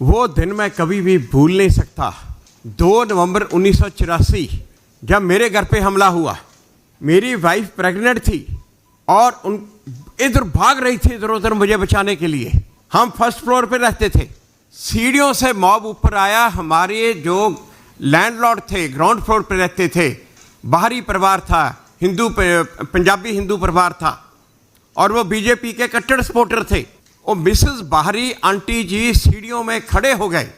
वो दिन मैं कभी भी भूल नहीं सकता। 2 नवंबर 1984 जब मेरे घर पे हमला हुआ, मेरी वाइफ प्रेग्नेंट थी और उन इधर भाग रही थी इधर उधर मुझे बचाने के लिए। हम फर्स्ट फ्लोर पे रहते थे, सीढ़ियों से मॉब ऊपर आया। हमारे जो लैंडलॉर्ड थे ग्राउंड फ्लोर पे रहते थे, बाहरी परिवार था, पंजाबी हिंदू परिवार था और वो बीजेपी के कट्टर सपोर्टर थे। वो मिसेस बाहरी आंटी जी सीढ़ियों में खड़े हो गए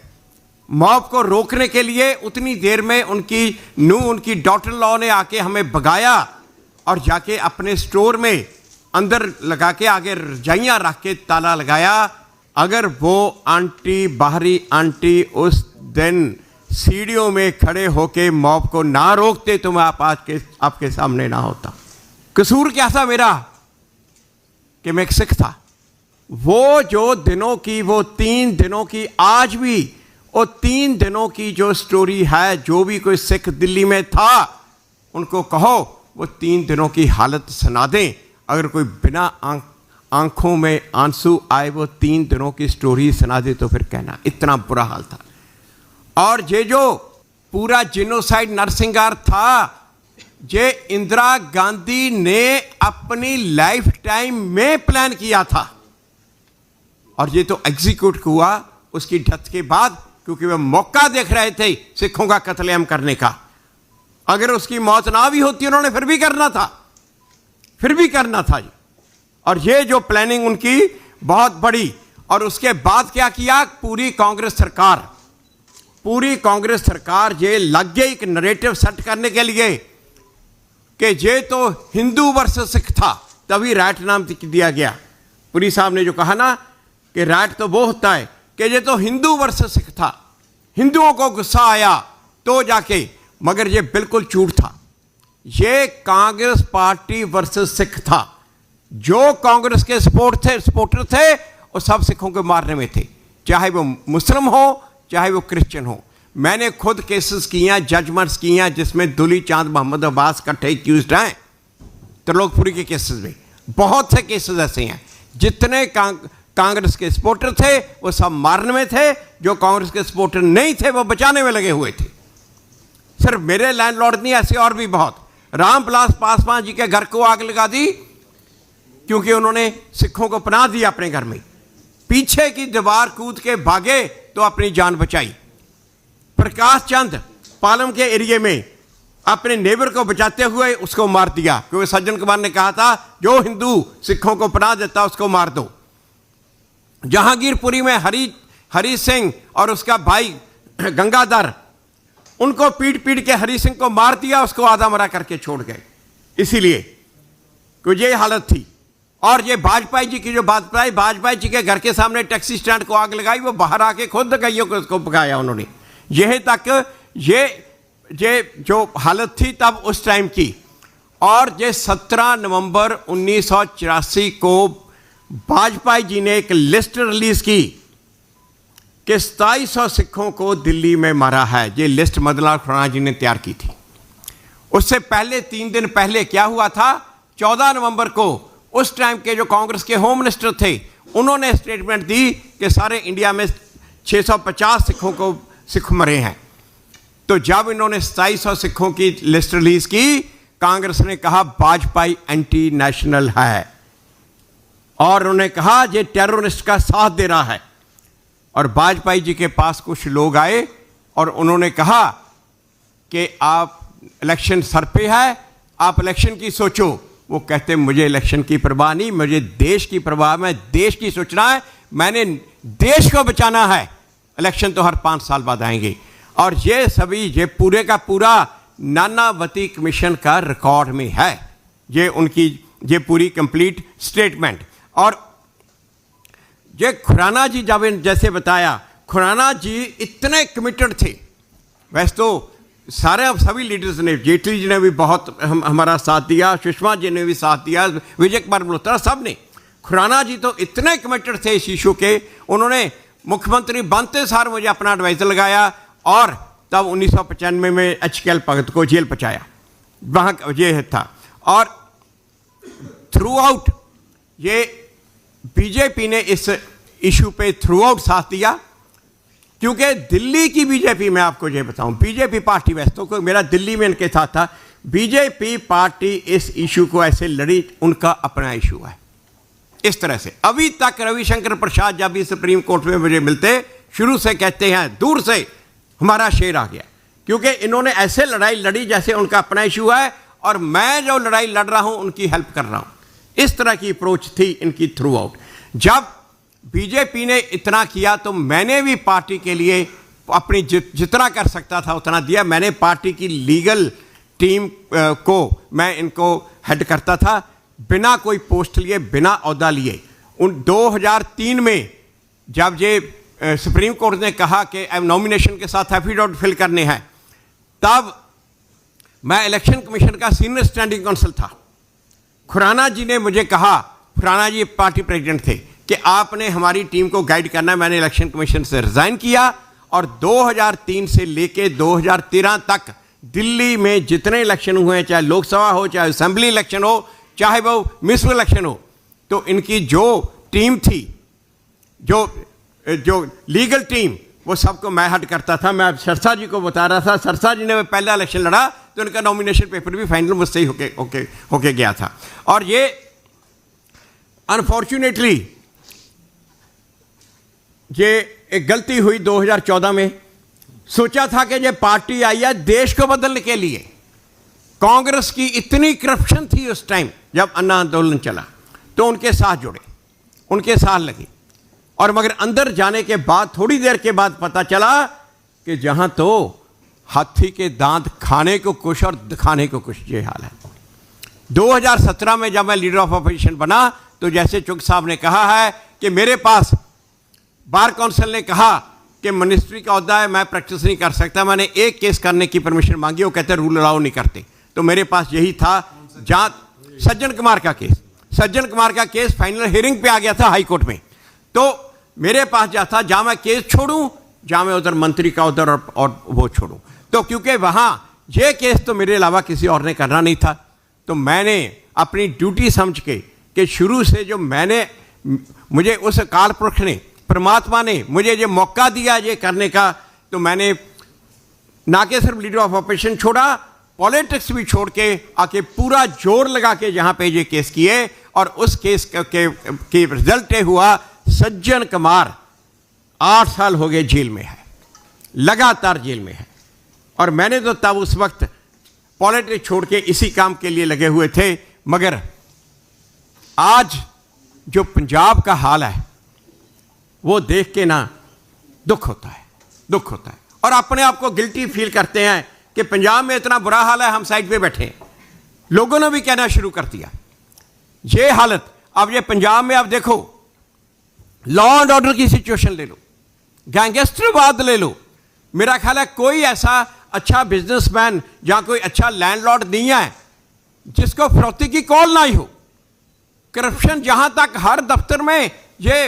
मॉब को रोकने के लिए। उतनी देर में उनकी डॉटर लॉ ने आके हमें भगाया और जाके अपने स्टोर में अंदर लगा के आगे रजाइयाँ रख के ताला लगाया। अगर वो आंटी बाहरी आंटी उस दिन सीढ़ियों में खड़े होके मॉब को ना रोकते तो मैं आपके सामने ना होता। कसूर क्या था मेरा कि मैं एक सिख था। वो जो दिनों की, वो 3 दिनों की, आज भी वो 3 दिनों की जो स्टोरी है, जो भी कोई सिख दिल्ली में था उनको कहो वो 3 दिनों की हालत सुना दें। अगर कोई बिना आंखों में आंसू आए वो 3 दिनों की स्टोरी सुना दे तो फिर कहना, इतना बुरा हाल था। और ये जो पूरा जिनोसाइड नरसिंहार था, ये इंदिरा गांधी ने अपनी लाइफ टाइम में प्लान किया था और ये तो एग्जीक्यूट हुआ उसकी डेथ के बाद, क्योंकि वे मौका देख रहे थे सिखों का कत्लेआम करने का। अगर उसकी मौत ना भी होती उन्होंने फिर भी करना था। और ये जो प्लानिंग उनकी बहुत बड़ी। और उसके बाद क्या किया, पूरी कांग्रेस सरकार ये लग गई एक नरेटिव सेट करने के लिए कि ये तो हिंदू वर्सेस सिख था, तभी रैट नाम दिया गया। पुरी साहब ने जो कहा ना कि रैट तो वो होता है कि ये तो हिंदू वर्सेस सिख था, हिंदुओं को गुस्सा आया तो जाके, मगर ये बिल्कुल झूठ था। ये कांग्रेस पार्टी वर्सेस सिख था। जो कांग्रेस के सपोर्टर थे वो सब सिखों को मारने में थे, चाहे वो मुस्लिम हो चाहे वो क्रिश्चियन हो। मैंने खुद केसेस किए, जजमेंट्स किए जिसमें दुली चांद मोहम्मद अब्बास कट्ठे एक्यूज्ड हैं त्रिलोकपुरी के केसेस में। बहुत से केसेस ऐसे हैं जितने कांग्रेस के सपोर्टर थे वो सब मारने में थे, जो कांग्रेस के सपोर्टर नहीं थे वो बचाने में लगे हुए थे। सिर्फ मेरे लैंडलॉर्ड नहीं, ऐसे और भी बहुत। रामविलास पासवान जी के घर को आग लगा दी क्योंकि उन्होंने सिखों को पनाह दी अपने घर में। पीछे की दीवार कूद के भागे तो अपनी जान बचाई। प्रकाश चंद पालम के एरिया में अपने नेबर को बचाते हुए उसको मार दिया, क्योंकि सज्जन कुमार ने कहा था जो हिंदू सिखों को पनाह देता उसको मार दो। जहांगीरपुरी में हरी सिंह और उसका भाई गंगाधर, उनको पीट के हरी सिंह को मार दिया, उसको आधा मरा करके छोड़ गए। इसीलिए क्योंकि ये हालत थी। और ये वाजपेयी जी की जो वाजपेयी जी के घर के सामने टैक्सी स्टैंड को आग लगाई, वो बाहर आके खुद गइयों को उसको पकाया उन्होंने। यह तक ये जो हालत थी तब उस टाइम की। और ये 17 नवंबर 1984 को वाजपेयी जी ने एक लिस्ट रिलीज की कि 2700 सिखों को दिल्ली में मारा है। ये लिस्ट मदनलाल खुराना जी ने तैयार की थी। उससे पहले 3 दिन पहले क्या हुआ था, 14 नवंबर को उस टाइम के जो कांग्रेस के होम मिनिस्टर थे उन्होंने स्टेटमेंट दी कि सारे इंडिया में 650 सिख मरे हैं। तो जब इन्होंने 2700 सिखों की लिस्ट रिलीज की, कांग्रेस ने कहा वाजपेयी एंटी नेशनल है और उन्होंने कहा ये टेररिस्ट का साथ दे रहा है। और वाजपेयी जी के पास कुछ लोग आए और उन्होंने कहा कि आप इलेक्शन सर पे है, आप इलेक्शन की सोचो। वो कहते मुझे इलेक्शन की परवाह नहीं, मुझे देश की परवाह, मैं देश की सोचना है, मैंने देश को बचाना है। इलेक्शन तो हर 5 साल बाद आएंगे। और ये सभी ये पूरे का पूरा नानावती कमीशन का रिकॉर्ड में है, ये उनकी ये पूरी कंप्लीट स्टेटमेंट। और ये खुराना जी जब जैसे बताया, खुराना जी इतने कमिटेड थे। वैसे तो सभी लीडर्स ने, जेटली जी ने भी बहुत हमारा साथ दिया, सुषमा जी ने भी साथ दिया, विजय कुमार मल्होत्रा, सब ने। खुराना जी तो इतने कमिटेड थे इस इशू के, उन्होंने मुख्यमंत्री बनते सार मुझे अपना एडवाइजर लगाया और तब 1995 में HKL भगत को जेल पहुंचाया, वहाँ ये था। और थ्रू आउट ये बीजेपी ने इस इशू पे थ्रू आउट साथ दिया। क्योंकि दिल्ली की बीजेपी, मैं आपको ये बताऊं, बीजेपी पार्टी, वैसे तो मेरा दिल्ली में इनके साथ था, बीजेपी पार्टी इस इशू को ऐसे लड़ी, उनका अपना इशू है इस तरह से। अभी तक रविशंकर प्रसाद जब भी सुप्रीम कोर्ट में मुझे मिलते, शुरू से कहते हैं दूर से हमारा शेर आ गया, क्योंकि इन्होंने ऐसे लड़ाई लड़ी जैसे उनका अपना इशू है और मैं जो लड़ाई लड़ रहा हूं उनकी हेल्प कर रहा हूं। इस तरह की अप्रोच थी इनकी थ्रू आउट। जब बीजेपी ने इतना किया तो मैंने भी पार्टी के लिए अपनी जितना कर सकता था उतना दिया। मैंने पार्टी की लीगल टीम को मैं इनको हेड करता था, बिना कोई पोस्ट लिए, बिना ओहदा लिए। उन 2003 में जब ये सुप्रीम कोर्ट ने कहा कि नॉमिनेशन के साथ एफिडेविट फिल करने हैं, तब मैं इलेक्शन कमीशन का सीनियर स्टैंडिंग काउंसिल था। खुराना जी ने मुझे कहा, खुराना जी पार्टी प्रेसिडेंट थे, कि आपने हमारी टीम को गाइड करना है। मैंने इलेक्शन कमीशन से रिजाइन किया और 2003 से लेके 2013 तक दिल्ली में जितने इलेक्शन हुए, चाहे लोकसभा हो, चाहे असेंबली इलेक्शन हो, चाहे वो म्युनिसिपल इलेक्शन हो, तो इनकी जो टीम थी, जो लीगल टीम, वो सबको मैं हेड करता था। मैं सरसा जी को बता रहा था, सरसा जी ने पहला इलेक्शन लड़ा तो उनका नॉमिनेशन पेपर भी फाइनल मुझसे ही होके गया था। और ये अनफॉर्चुनेटली ये एक गलती हुई 2014 में। सोचा था कि ये पार्टी आई है देश को बदलने के लिए। कांग्रेस की इतनी करप्शन थी उस टाइम जब अन्ना आंदोलन चला, तो उनके साथ जुड़े, उनके साथ लगे। और मगर अंदर जाने के बाद, थोड़ी देर के बाद पता चला कि जहां तो हाथी के दांत खाने को कुछ और दिखाने को कुछ, ये हाल है। 2017 में जब मैं लीडर ऑफ अपोजिशन बना, तो जैसे चुग साहब ने कहा है कि मेरे पास बार काउंसिल ने कहा कि मिनिस्ट्री का ओहदा है, मैं प्रैक्टिस नहीं कर सकता। मैंने एक केस करने की परमिशन मांगी, वो कहते रूल अलाउ नहीं करते। तो मेरे पास यही था, जहाँ सज्जन कुमार का केस, सज्जन कुमार का केस फाइनल हियरिंग पे आ गया था हाई कोर्ट में। तो मेरे पास जा था, जहाँ मैं केस छोड़ूं, जहाँ मैं उधर मंत्री का उधर और वो छोड़ूं। तो क्योंकि वहाँ ये केस तो मेरे अलावा किसी और ने करना नहीं था, तो मैंने अपनी ड्यूटी समझ के कि शुरू से जो मुझे उस अकाल पुरख ने, परमात्मा ने मुझे ये मौका दिया ये करने का, तो मैंने ना कि सिर्फ लीडर ऑफ ऑपोजिशन छोड़ा, पॉलिटिक्स भी छोड़ के आके पूरा जोर लगा के यहाँ पे ये केस किए। और उस केस के रिजल्ट ये हुआ, सज्जन कुमार 8 साल हो गए जेल में है, लगातार जेल में है। और मैंने तो तब उस वक्त पॉलिटिक्स छोड़ के इसी काम के लिए लगे हुए थे। मगर आज जो पंजाब का हाल है वो देख के ना दुख होता है, दुख होता है। और अपने आप को गिल्टी फील करते हैं कि पंजाब में इतना बुरा हाल है, हम साइड पे बैठे हैं। लोगों ने भी कहना शुरू कर दिया ये हालत। अब ये पंजाब में आप देखो, लॉ एंड ऑर्डर की सिचुएशन ले लो, गैंगस्टरवाद ले लो। मेरा ख्याल है कोई ऐसा अच्छा बिजनेसमैन या कोई अच्छा लैंडलॉर्ड नहीं है जिसको फिरौती की कॉल ना ही हो। करप्शन जहां तक हर दफ्तर में ये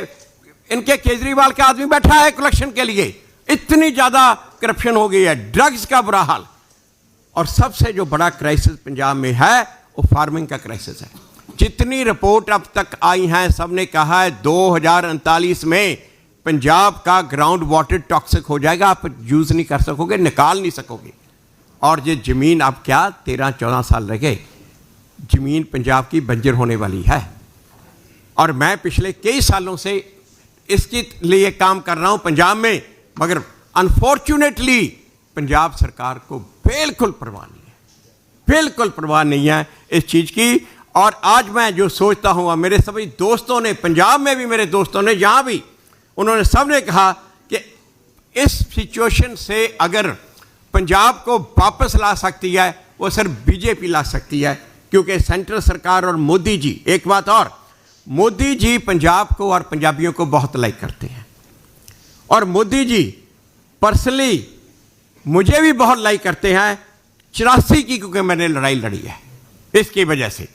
इनके केजरीवाल का आदमी बैठा है कलेक्शन के लिए, इतनी ज्यादा करप्शन हो गई है। ड्रग्स का बुरा हाल। और सबसे जो बड़ा क्राइसिस पंजाब में है वो फार्मिंग का क्राइसिस है। जितनी रिपोर्ट अब तक आई हैं, सबने कहा है 2039 में पंजाब का ग्राउंड वाटर टॉक्सिक हो जाएगा, आप यूज नहीं कर सकोगे, निकाल नहीं सकोगे। और ये जमीन अब क्या 13-14 साल रह गए, जमीन पंजाब की बंजर होने वाली है। और मैं पिछले कई सालों से इसके लिए काम कर रहा हूं पंजाब में, मगर अनफॉर्चुनेटली पंजाब सरकार को बिल्कुल परवाह नहीं है, बिल्कुल परवाह नहीं है इस चीज़ की। और आज मैं जो सोचता हूँ, मेरे सभी दोस्तों ने, पंजाब में भी मेरे दोस्तों ने, यहाँ भी, उन्होंने सब ने कहा कि इस सिचुएशन से अगर पंजाब को वापस ला सकती है वो सिर्फ बीजेपी ला सकती है, क्योंकि सेंट्रल सरकार और मोदी जी, एक बात और, मोदी जी पंजाब को और पंजाबियों को बहुत लाइक करते हैं। और मोदी जी पर्सनली मुझे भी बहुत लाइक करते हैं, 84 की, क्योंकि मैंने लड़ाई लड़ी है इसकी वजह से।